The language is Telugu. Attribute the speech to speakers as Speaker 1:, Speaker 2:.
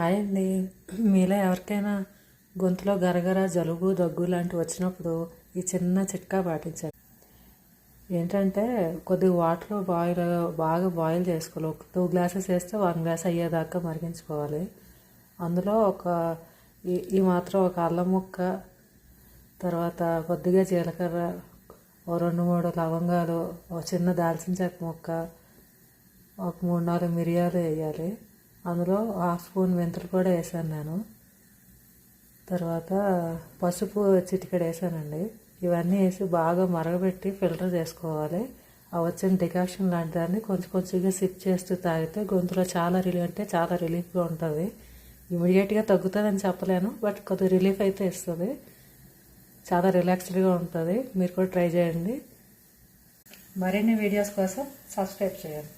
Speaker 1: హాయ్ అండి. మీలో ఎవరికైనా గొంతులో గరగర జలుబు దగ్గు లాంటివి వచ్చినప్పుడు ఈ చిన్న చిట్కా పాటించాలి. ఏంటంటే కొద్దిగా వాటర్ బాగా బాయిల్ చేసుకోవాలి. ఒక 2 గ్లాసెస్ వేస్తే 1 గ్లాస్ అయ్యేదాకా మరిగించుకోవాలి. అందులో ఈ మాత్రం ఒక అల్లం ముక్క, తర్వాత కొద్దిగా జీలకర్ర, ఓ 2-3 లవంగాలు, ఒక చిన్న దాల్చిన చెక్క ముక్క, ఒక 3-4 మిరియాలు వేయాలి. అందులో 1/2 స్పూన్ మెంతులు కూడా వేసాను నేను. తర్వాత పసుపు చిటికెడు వేసానండి. ఇవన్నీ వేసి బాగా మరగబెట్టి ఫిల్టర్ చేసుకోవాలి. ఆ వచ్చిన డికాషన్ లాంటి దాన్ని కొంచెం కొంచెంగా సిప్ చేస్తూ తాగితే గొంతులో చాలా రిలీఫ్గా ఉంటుంది. ఇమీడియట్గా తగ్గుతుందని చెప్పలేను, బట్ కొద్దిగా రిలీఫ్ అయితే ఇస్తుంది. చాలా రిలాక్స్డ్గా ఉంటుంది. మీరు కూడా ట్రై చేయండి. మరిన్ని వీడియోస్ కోసం సబ్స్క్రైబ్ చేయండి.